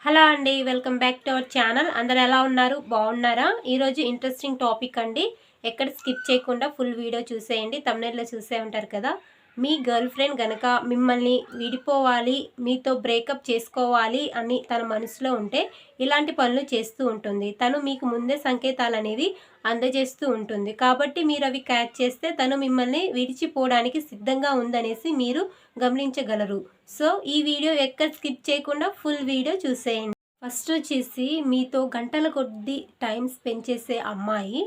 Hello అండి. Welcome back to our channel. అందరూ ఎలా ఉన్నారు? బాగున్నారా? ఈరోజు ఇంట్రెస్టింగ్ టాపిక్ అండి. ఎక్కడ స్కిప్ చేయకుండా ఫుల్ వీడియో చూసేయండి. థంబ్‌నెయిల్‌లో చూసే ఉంటారు కదా! మీ గర్ల్ ఫ్రెండ్ గనక మిమ్మల్ని విడిపోవాలి, మీతో బ్రేకప్ చేసుకోవాలి అని తన మనసులో ఉంటే ఇలాంటి పనులు చేస్తూ ఉంటుంది. తను మీకు ముందే సంకేతాలనేవి అందజేస్తూ ఉంటుంది. కాబట్టి మీరు అవి క్యాచ్ చేస్తే తను మిమ్మల్ని విడిచిపోవడానికి సిద్ధంగా ఉందనేసి మీరు గమనించగలరు. సో, ఈ వీడియో ఎక్కడ స్కిప్ చేయకుండా ఫుల్ వీడియో చూసేయండి. ఫస్ట్ వచ్చేసి మీతో గంటల కొద్దీ టైం స్పెండ్ చేసే అమ్మాయి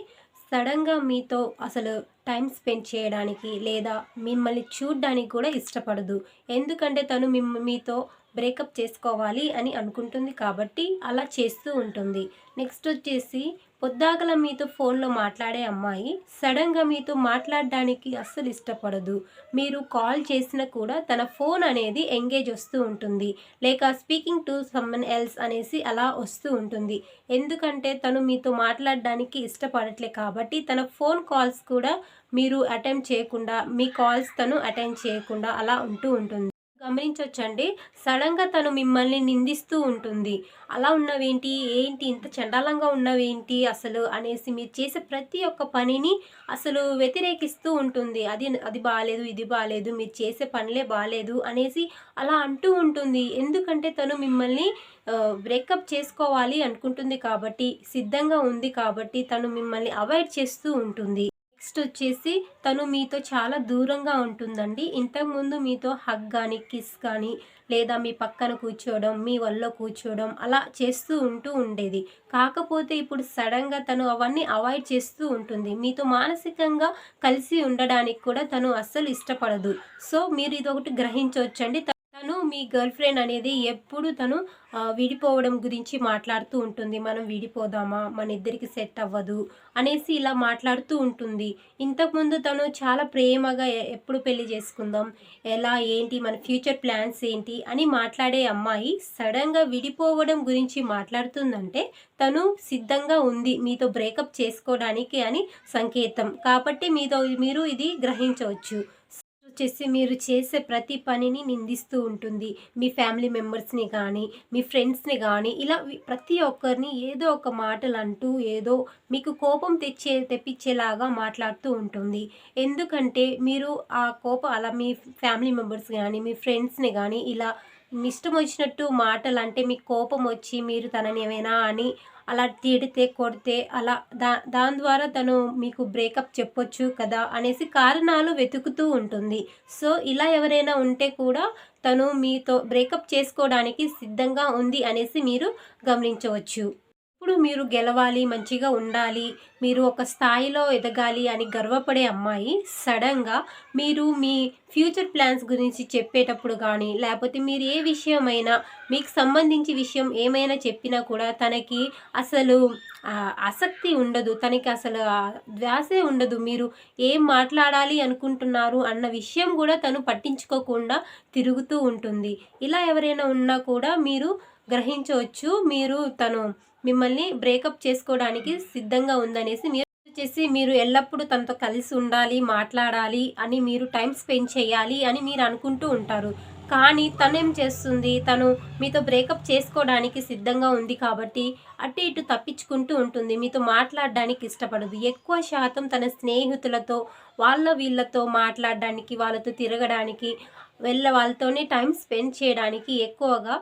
సడన్‌గా మీతో అసలు టైం స్పెండ్ చేయడానికి లేదా మిమ్మల్ని చూడ్డానికి కూడా ఇష్టపడదు. ఎందుకంటే తను మీతో బ్రేకప్ చేసుకోవాలి అని అనుకుంటుంది కాబట్టి అలా చేస్తూ ఉంటుంది. నెక్స్ట్ వచ్చేసి పొద్దాకల మీతో ఫోన్‌లో మాట్లాడే అమ్మాయి సడన్‌గా మీతో మాట్లాడడానికి అస్సలు ఇష్టపడదు. మీరు కాల్ చేసినా కూడా తన ఫోన్ అనేది ఎంగేజ్ వస్తూ ఉంటుంది. లేక స్పీకింగ్ టు సమ్‌వన్ ఎల్స్ అనేసి అలా వస్తూ ఉంటుంది. ఎందుకంటే తను మీతో మాట్లాడడానికి ఇష్టపడట్లే కాబట్టి తన ఫోన్ కాల్స్ కూడా మీరు అటెంప్ట్ చేయకుండా, మీ కాల్స్ తను అటెండ్ చేయకుండా అలా ఉంటూ ఉంటుంది. గమనించొచ్చండి. సడన్‌గా తను మిమ్మల్ని నిందిస్తూ ఉంటుంది. అలా ఉన్నవేంటి? ఏంటి ఇంత చండాలంగా ఉన్నవేంటి అసలు అనేసి మీరు చేసే ప్రతి ఒక్క పనిని అసలు వ్యతిరేకిస్తూ ఉంటుంది. అది బాలేదు, ఇది బాలేదు, మీరు చేసే పనులే బాలేదు అనేసి అలా అంటూ ఉంటుంది. ఎందుకంటే తను మిమ్మల్ని బ్రేకప్ చేసుకోవాలి అనుకుంటుంది కాబట్టి, సిద్ధంగా ఉంది కాబట్టి తను మిమ్మల్ని అవాయిడ్ చేస్తూ ఉంటుంది. నెక్స్ట్ వచ్చేసి తను మీతో చాలా దూరంగా ఉంటుందండి. ఇంతకుముందు మీతో హగ్ కానీ, కిస్ కానీ లేదా మీ పక్కన కూర్చోవడం, మీ ఒళ్ళో కూర్చోవడం అలా చేస్తూ ఉండేది. కాకపోతే ఇప్పుడు సడన్‌గా తను అవన్నీ అవాయిడ్ చేస్తూ ఉంటుంది. మీతో మానసికంగా కలిసి ఉండడానికి కూడా తను అస్సలు ఇష్టపడదు. సో, మీరు ఇదొకటి గ్రహించవచ్చండి. తను మీ గర్ల్ ఫ్రెండ్ అనేది ఎప్పుడు తను విడిపోవడం గురించి మాట్లాడుతూ ఉంటుంది. మనం విడిపోదామా? మన ఇద్దరికి సెట్ అవ్వదు అనేసి ఇలా మాట్లాడుతూ ఉంటుంది. ఇంతకుముందు తను చాలా ప్రేమగా ఎప్పుడు పెళ్లి చేసుకుందాం? ఎలా? ఏంటి? మన ఫ్యూచర్ ప్లాన్స్ ఏంటి? అని మాట్లాడే అమ్మాయి సడన్‌గా విడిపోవడం గురించి మాట్లాడుతుందంటే తను సిద్ధంగా ఉంది మీతో బ్రేకప్ చేసుకోవడానికి అని సంకేతం. కాబట్టి మీరు ఇది గ్రహించవచ్చు. వచ్చేసి మీరు చేసే ప్రతి పనిని నిందిస్తూ ఉంటుంది. మీ ఫ్యామిలీ మెంబర్స్‌ని కానీ, మీ ఫ్రెండ్స్‌ని కానీ ఇలా ప్రతి ఒక్కరిని ఏదో ఒక మాటలు అంటూ ఏదో మీకు కోపం తెప్పించేలాగా మాట్లాడుతూ ఉంటుంది. ఎందుకంటే మీరు ఆ కోపం అలా మీ ఫ్యామిలీ మెంబర్స్ గానీ, మీ ఫ్రెండ్స్‌ని గానీ ఇలా మీ ఇష్టం వచ్చినట్టు మాటలు అంటే మీకు కోపం వచ్చి మీరు తనని ఏమైనా అని అలా తిడితే, కొడితే అలా దాని ద్వారా తను మీకు బ్రేకప్ చెప్పొచ్చు కదా అనేసి కారణాలు వెతుకుతూ ఉంటుంది. సో, ఇలా ఎవరైనా ఉంటే కూడా తను మీతో బ్రేకప్ చేసుకోవడానికి సిద్ధంగా ఉంది అనేసి మీరు గమనించవచ్చు. ఇప్పుడు మీరు గెలవాలి, మంచిగా ఉండాలి, మీరు ఒక స్థాయిలో ఎదగాలి అని గర్వపడే అమ్మాయి సడన్‌గా మీరు మీ ఫ్యూచర్ ప్లాన్స్ గురించి చెప్పేటప్పుడు కానీ, లేపోతే మీరు ఏ విషయమైనా మీకు సంబంధించి విషయం ఏమైనా చెప్పినా కూడా తనకి అసలు ఆసక్తి ఉండదు. తనకి అసలు ధ్యాసే ఉండదు. మీరు ఏం మాట్లాడాలి అనుకుంటున్నారు అన్న విషయం కూడా తను పట్టించుకోకుండా తిరుగుతూ ఉంటుంది. ఇలా ఎవరైనా ఉన్నా కూడా మీరు గ్రహించవచ్చు. తను మిమ్మల్ని బ్రేకప్ చేసుకోవడానికి సిద్ధంగా ఉందనేసి. మీరు ఎల్లప్పుడూ తనతో కలిసి ఉండాలి, మాట్లాడాలి అని మీరు టైం స్పెండ్ చేయాలి అని మీరు అనుకుంటూ ఉంటారు. కానీ తనేం చేస్తుంది? తను మీతో బ్రేకప్ చేసుకోవడానికి సిద్ధంగా ఉంది కాబట్టి అటు ఇటు తప్పించుకుంటూ ఉంటుంది. మీతో మాట్లాడడానికి ఇష్టపడదు. ఎక్కువ శాతం తన స్నేహితులతో వీళ్ళతో మాట్లాడడానికి, వాళ్ళతో తిరగడానికి వాళ్ళతోనే టైం స్పెండ్ చేయడానికి ఎక్కువగా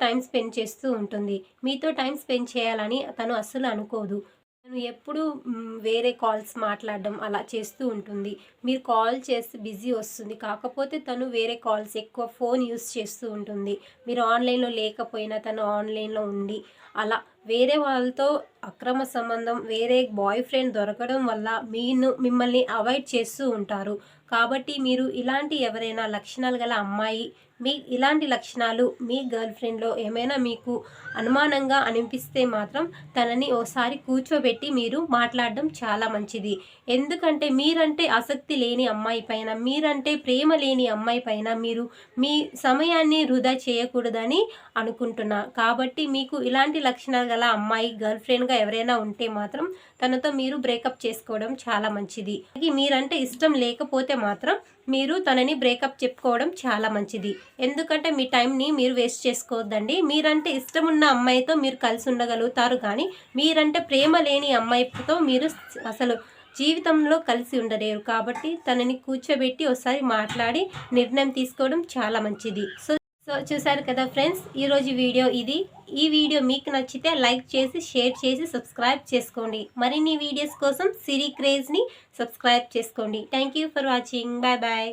టైం స్పెండ్ చేస్తూ ఉంటుంది. మీతో టైం స్పెండ్ చేయాలని తను అస్సలు అనుకోదు. తను ఎప్పుడూ వేరే కాల్స్ మాట్లాడడం అలా చేస్తూ ఉంటుంది. మీరు కాల్ చేస్తే బిజీ వస్తుంది. కాకపోతే తను వేరే కాల్స్ ఎక్కువ ఫోన్ యూస్ చేస్తూ ఉంటుంది. మీరు ఆన్లైన్‌లో లేకపోయినా తను ఆన్లైన్‌లో ఉండి అలా వేరే వాళ్ళతో అక్రమ సంబంధం, వేరే బాయ్ ఫ్రెండ్ దొరకడం వల్ల మిమ్మల్ని అవాయిడ్ చేస్తూ ఉంటారు. కాబట్టి మీరు ఇలాంటి ఎవరైనా లక్షణాలు గల అమ్మాయి, ఇలాంటి లక్షణాలు మీ గర్ల్ ఫ్రెండ్‌లో ఏమైనా మీకు అనుమానంగా అనిపిస్తే మాత్రం తనని ఓసారి కూర్చోబెట్టి మీరు మాట్లాడడం చాలా మంచిది. ఎందుకంటే మీరంటే ఆసక్తి లేని అమ్మాయి పైన, మీరంటే ప్రేమ లేని అమ్మాయి పైన మీరు మీ సమయాన్ని వృధా చేయకూడదని అనుకుంటున్నా. కాబట్టి మీకు ఇలాంటి లక్షణాలు గల అమ్మాయి గర్ల్ ఫ్రెండ్‌గా ఎవరైనా ఉంటే మాత్రం తనతో మీరు బ్రేకప్ చేసుకోవడం చాలా మంచిది. మీరంటే ఇష్టం లేకపోతే మాత్రం మీరు తనని బ్రేకప్ చెప్పుకోవడం చాలా మంచిది. ఎందుకంటే మీ టైంని మీరు వేస్ట్ చేసుకోవద్దండి. మీరంటే ఇష్టం ఉన్న అమ్మాయితో మీరు కలిసి ఉండగలుగుతారు, కానీ మీరంటే ప్రేమ లేని అమ్మాయితో మీరు అసలు జీవితంలో కలిసి ఉండలేరు. కాబట్టి తనని కూర్చోబెట్టి ఒకసారి మాట్లాడి నిర్ణయం తీసుకోవడం చాలా మంచిది. సో చూసారు కదా ఫ్రెండ్స్, ఈరోజు వీడియో ఇది. ఈ వీడియో మీకు నచ్చితే లైక్ చేసి, షేర్ చేసి, సబ్స్క్రైబ్ చేసుకోండి. మరిన్ని వీడియోస్ కోసం సిరి క్రేజ్ని సబ్స్క్రైబ్ చేసుకోండి. Thank you for watching. Bye bye.